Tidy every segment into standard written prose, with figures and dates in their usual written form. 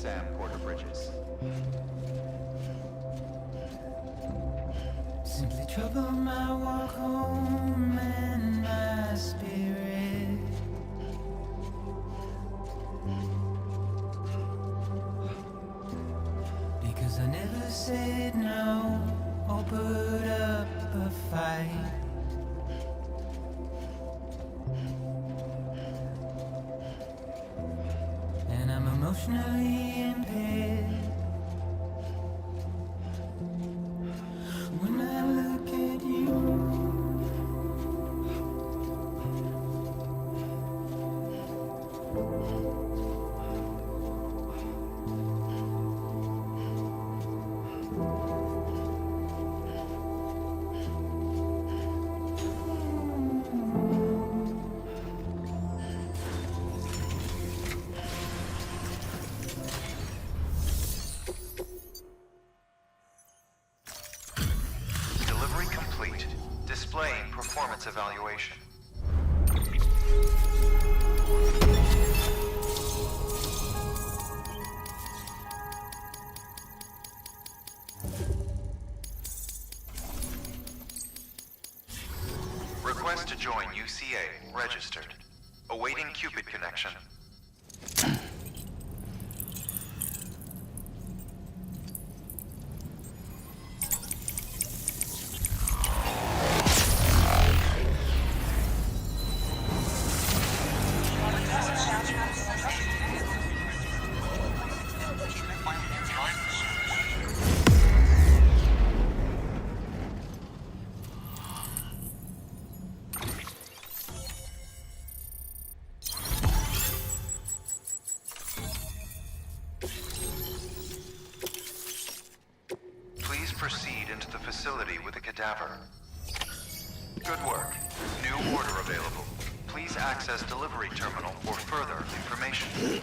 Sam Porter-Bridges. Simply trouble my walk home and my spirit. Because I never said no or put up a fight. And I'm emotionally impaired. When I look at you, Delivery complete. Displaying performance evaluation. Request to join UCA. Registered. Awaiting Cupid connection. Please proceed into the facility with a cadaver. Good work. New order available. Please access delivery terminal for further information.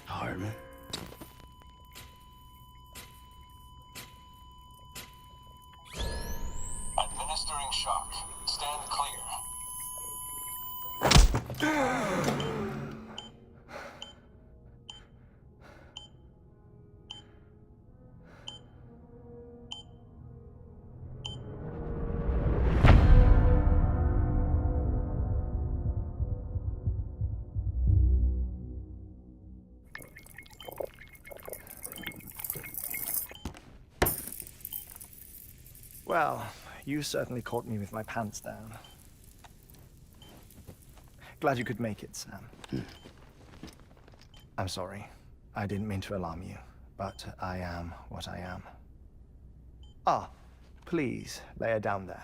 Hardman. Administering shock. Stand clear. Well, you certainly caught me with my pants down. Glad you could make it, Sam. I'm sorry. I didn't mean to alarm you, but I am what I am. Ah, please, lay her down there.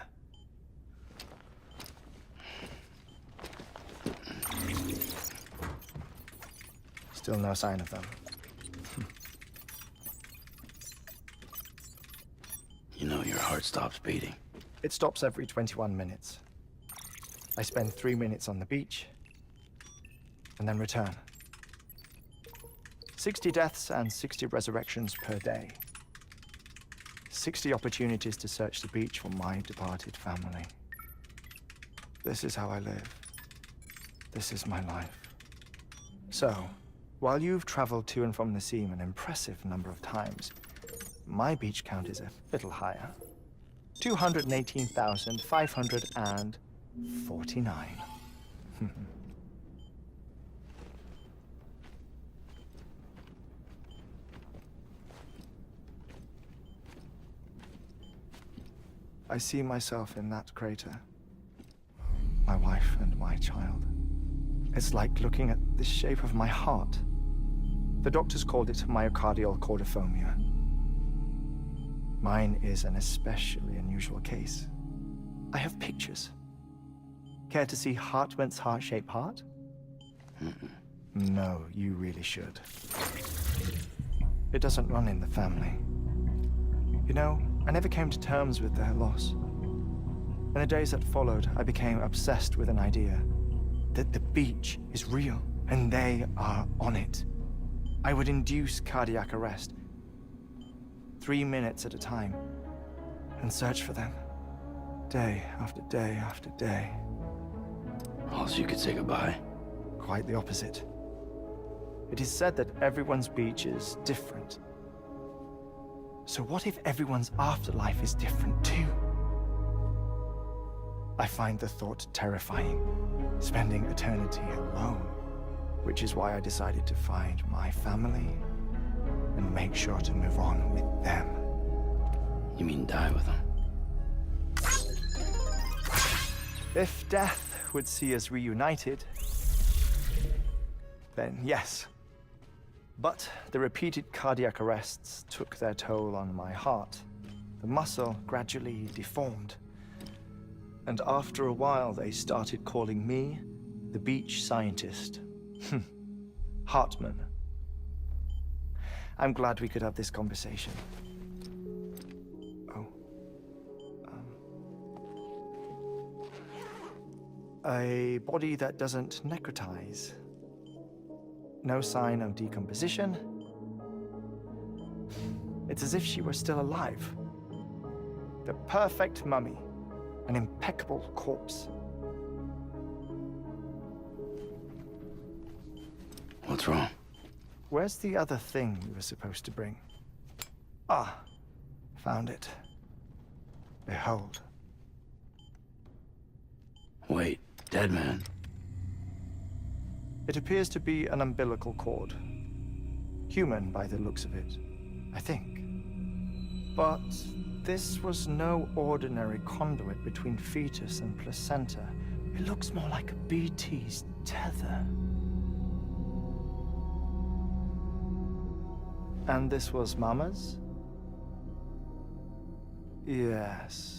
Still no sign of them. You know your heart stops beating. It stops every 21 minutes. I spend 3 minutes on the beach, and then return. 60 deaths and 60 resurrections per day. 60 opportunities to search the beach for my departed family. This is how I live. This is my life. So, while you've traveled to and from the sea an impressive number of times, my beach count is a little higher. 218,549. I see myself in that crater. My wife and my child. It's like looking at the shape of my heart. The doctors called it myocardial cordiformia. Mine is an especially unusual case. I have pictures. Care to see Hartman's heart-shaped heart? No, you really should. It doesn't run in the family. You know, I never came to terms with their loss. In the days that followed, I became obsessed with an idea that the beach is real and they are on it. I would induce cardiac arrest, 3 minutes at a time, and search for them, day after day after day. Oh, so you could say goodbye? Quite the opposite. It is said that everyone's beach is different. So what if everyone's afterlife is different too? I find the thought terrifying, spending eternity alone, which is why I decided to find my family and make sure to move on with them. You mean die with them? If death would see us reunited, then yes. But the repeated cardiac arrests took their toll on my heart. The muscle gradually deformed. And after a while, they started calling me the beach scientist. Hartman. I'm glad we could have this conversation. Oh. A body that doesn't necrotize. No sign of decomposition. It's as if she were still alive. The perfect mummy. An impeccable corpse. What's wrong? Where's the other thing we were supposed to bring? Ah, found it. Behold. Wait, dead man? It appears to be an umbilical cord. Human by the looks of it, I think. But this was no ordinary conduit between fetus and placenta. It looks more like a BT's tether. And this was Mama's? Yes.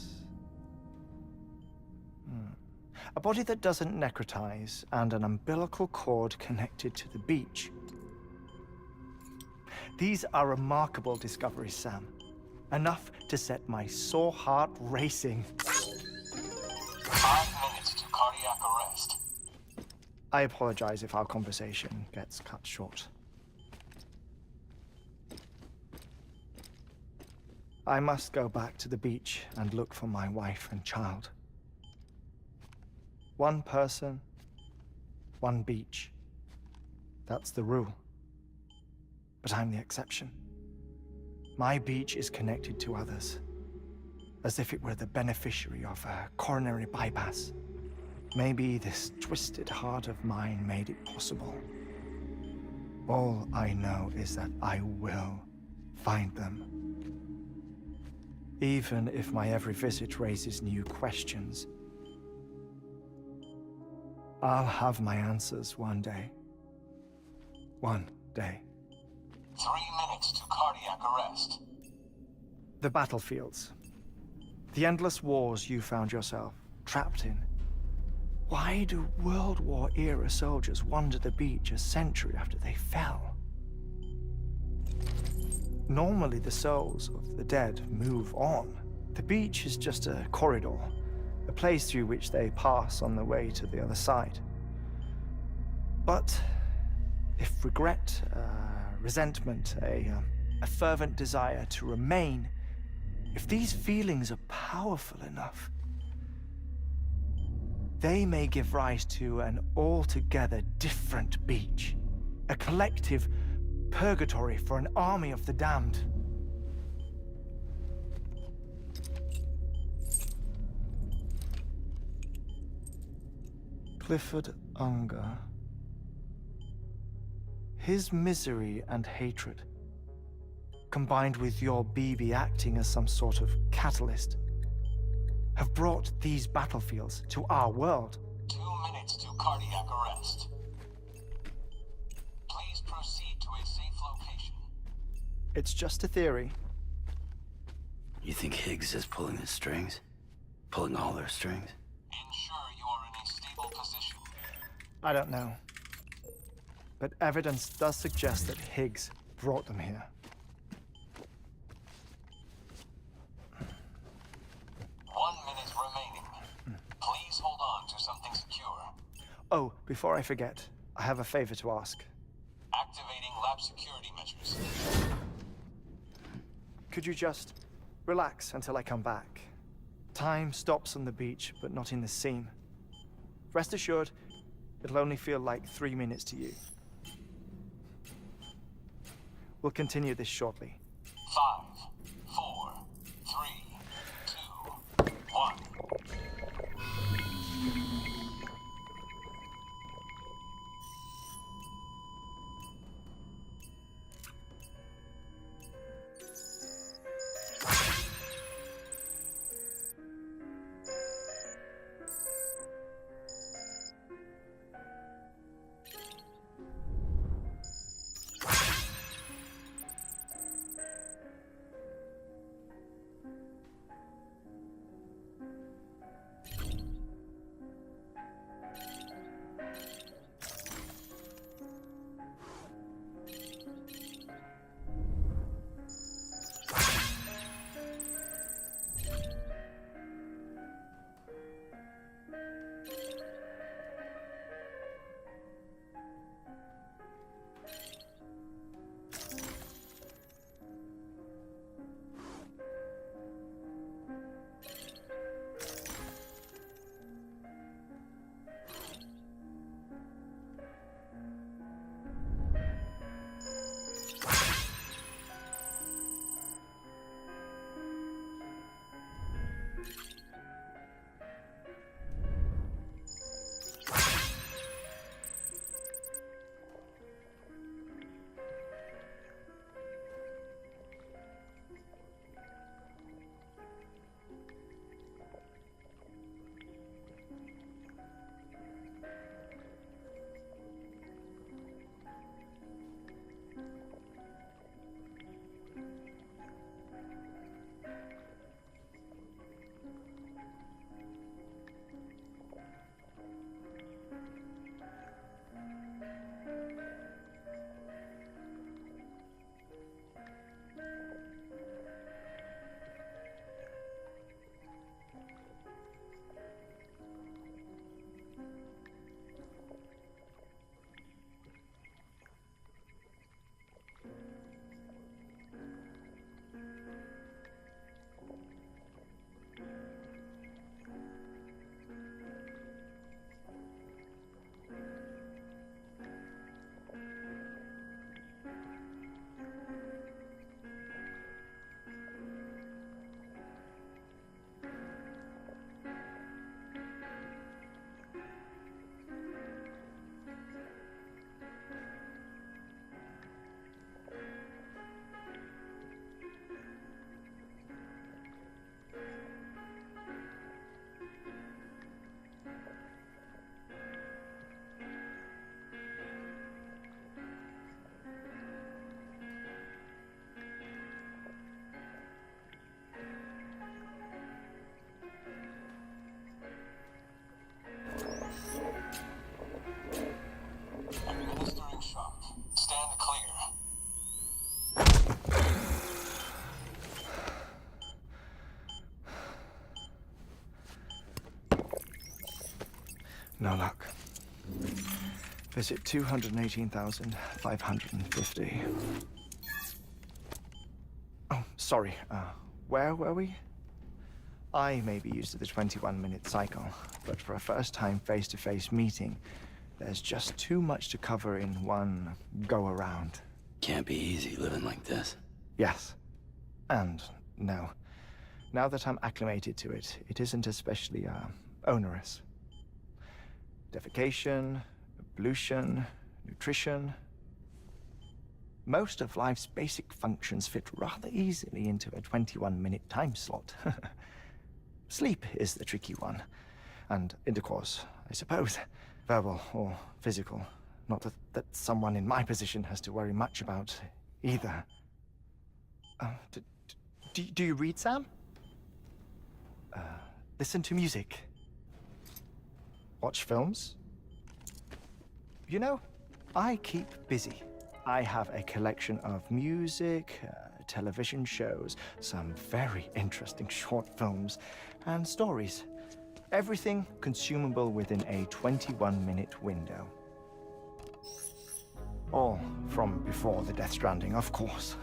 A body that doesn't necrotize and an umbilical cord connected to the beach. These are remarkable discoveries, Sam. Enough to set my sore heart racing. 5 minutes to cardiac arrest. I apologize if our conversation gets cut short. I must go back to the beach and look for my wife and child. One person, one beach. That's the rule. But I'm the exception. My beach is connected to others, as if it were the beneficiary of a coronary bypass. Maybe this twisted heart of mine made it possible. All I know is that I will find them. Even if my every visit raises new questions, I'll have my answers one day. One day. 3 minutes to cardiac arrest. The battlefields. The endless wars you found yourself trapped in. Why do World War-era soldiers wander the beach a century after they fell? Normally, the souls of the dead move on. The beach is just a corridor, a place through which they pass on the way to the other side. But if regret, resentment, a fervent desire to remain If these feelings are powerful enough, they may give rise to an altogether different beach. A collective purgatory for an army of the damned. Clifford Unger. His misery and hatred, combined with your BB acting as some sort of catalyst, have brought these battlefields to our world. 2 minutes to cardiac arrest. Please proceed to a safe location. It's just a theory. You think Higgs is pulling the strings? Pulling all their strings? Ensure you are in a stable position. I don't know. But evidence does suggest that Higgs brought them here. 1 minute remaining. Please hold on to something secure. Oh, before I forget, I have a favor to ask. Activating lab security measures. Could you just relax until I come back? Time stops on the beach, but not in the scene. Rest assured, it'll only feel like 3 minutes to you. We'll continue this shortly. 5, 4, 3, 2, 1. No luck. Visit 218,550. Oh, sorry. where were we? I may be used to the 21-minute cycle, but for a first-time face-to-face meeting, there's just too much to cover in one go-around. Can't be easy living like this. Yes. And no. Now that I'm acclimated to it, it isn't especially, onerous. Defecation, ablution, nutrition. Most of life's basic functions fit rather easily into a 21-minute time slot. Sleep is the tricky one. And intercourse, I suppose. Verbal or physical. Not that someone in my position has to worry much about either. Do you read, Sam? Listen to music. Watch films? You know, I keep busy. I have a collection of music, television shows, some very interesting short films, and stories. Everything consumable within a 21-minute window. All from before the Death Stranding, of course.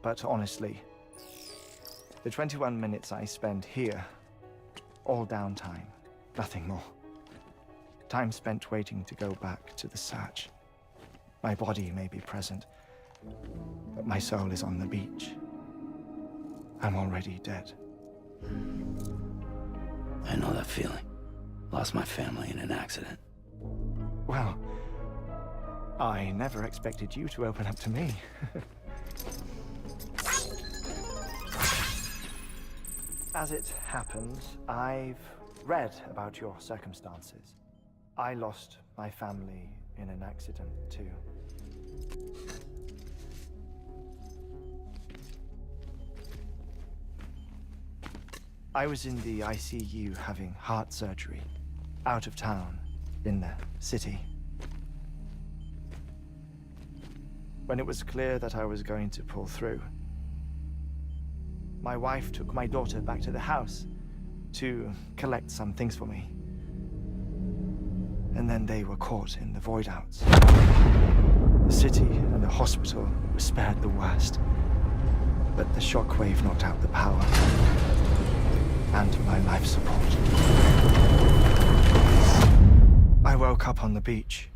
But honestly, the 21 minutes I spend here, all downtime, nothing more. Time spent waiting to go back to the search. My body may be present, but my soul is on the beach. I'm already dead. I know that feeling. Lost my family in an accident. Well, I never expected you to open up to me. As it happens, I've read about your circumstances. I lost my family in an accident, too. I was in the ICU having heart surgery, out of town, in the city. When it was clear that I was going to pull through, my wife took my daughter back to the house to collect some things for me. And then they were caught in the void outs. The city and the hospital were spared the worst, but the shockwave knocked out the power and my life support. I woke up on the beach.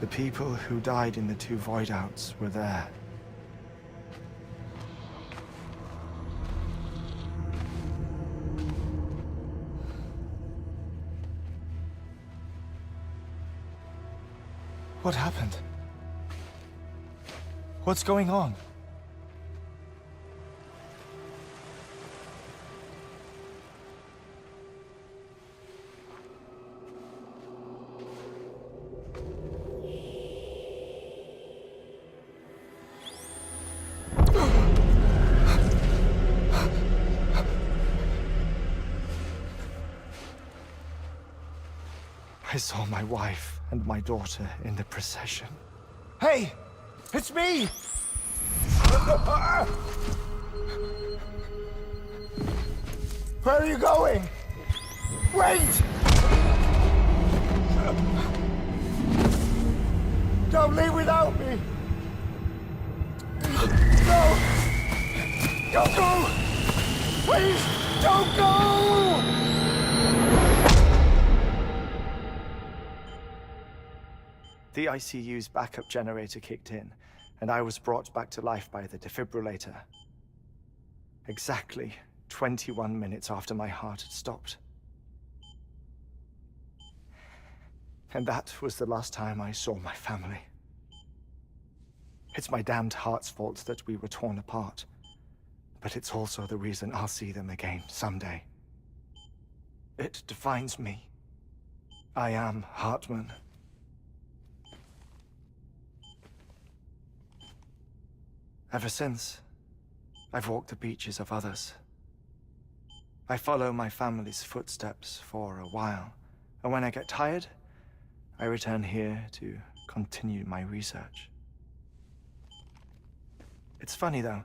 The people who died in the two void outs were there. What happened? What's going on? I saw my wife and my daughter in the procession. Hey! It's me! Where are you going? Wait! Don't leave without me! No! Don't go! Please, don't go! The ICU's backup generator kicked in, and I was brought back to life by the defibrillator. Exactly 21 minutes after my heart had stopped. And that was the last time I saw my family. It's my damned heart's fault that we were torn apart, but it's also the reason I'll see them again someday. It defines me. I am Hartman. Ever since, I've walked the beaches of others. I follow my family's footsteps for a while, and when I get tired, I return here to continue my research. It's funny though.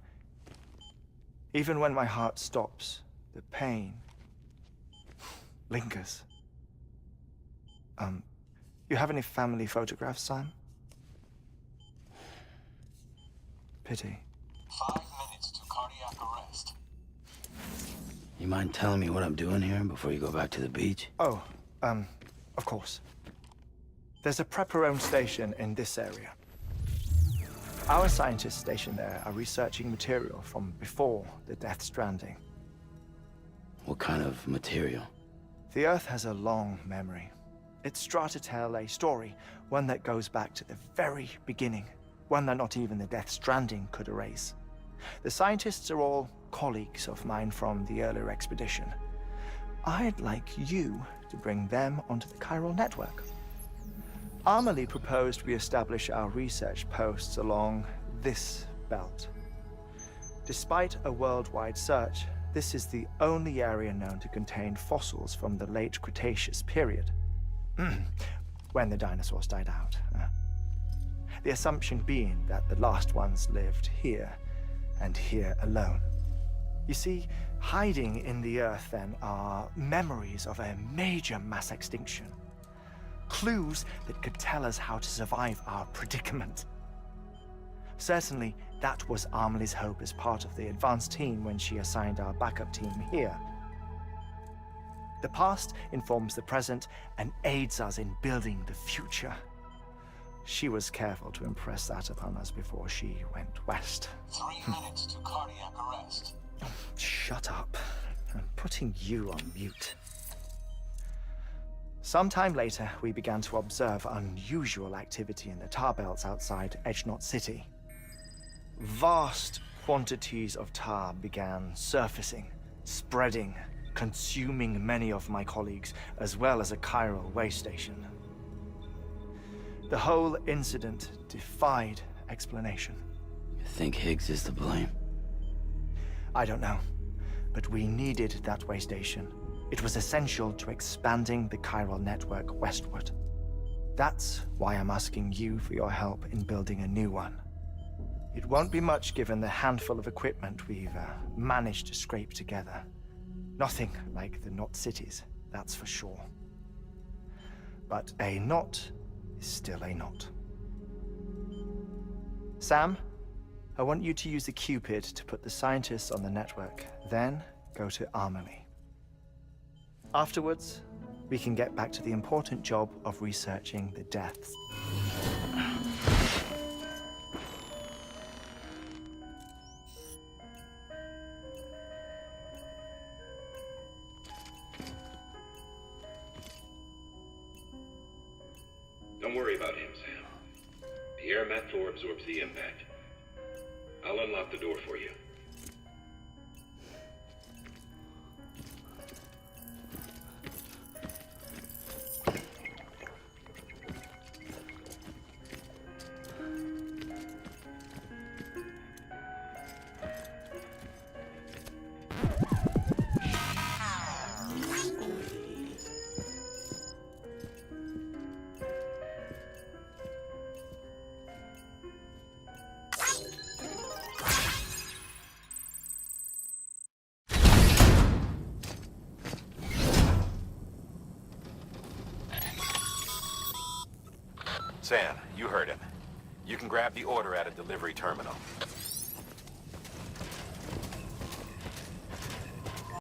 Even when my heart stops, the pain lingers. You have any family photographs, Sam? Pity. 5 minutes to cardiac arrest. You mind telling me what I'm doing here before you go back to the beach? Oh, of course. There's a prepper-owned station in this area. Our scientists stationed there are researching material from before the Death Stranding. What kind of material? The Earth has a long memory. It's trying to tell a story, one that goes back to the very beginning, one that not even the Death Stranding could erase. The scientists are all colleagues of mine from the earlier expedition. I'd like you to bring them onto the chiral network. Amelie proposed we establish our research posts along this belt. Despite a worldwide search, this is the only area known to contain fossils from the late Cretaceous period, when the dinosaurs died out. The assumption being that the last ones lived here, and here alone. You see, hiding in the Earth then are memories of a major mass extinction. Clues that could tell us how to survive our predicament. Certainly, that was Amelie's hope as part of the advanced team when she assigned our backup team here. The past informs the present and aids us in building the future. She was careful to impress that upon us before she went west. 3 minutes to cardiac arrest. Shut up. I'm putting you on mute. Sometime later, we began to observe unusual activity in the tar belts outside Edgenot City. Vast quantities of tar began surfacing, spreading, consuming many of my colleagues, as well as a chiral way station. The whole incident defied explanation. You think Higgs is to blame? I don't know, but we needed that way station. It was essential to expanding the chiral network westward. That's why I'm asking you for your help in building a new one. It won't be much given the handful of equipment we've managed to scrape together. Nothing like the knot cities, that's for sure. But a knot is still a knot. Sam, I want you to use the Cupid to put the scientists on the network, then go to Amelie. Afterwards, we can get back to the important job of researching the deaths. Don't worry about him, Sam. The air mat floor absorbs the impact. I'll unlock the door for you. Sam, you heard him. You can grab the order at a delivery terminal.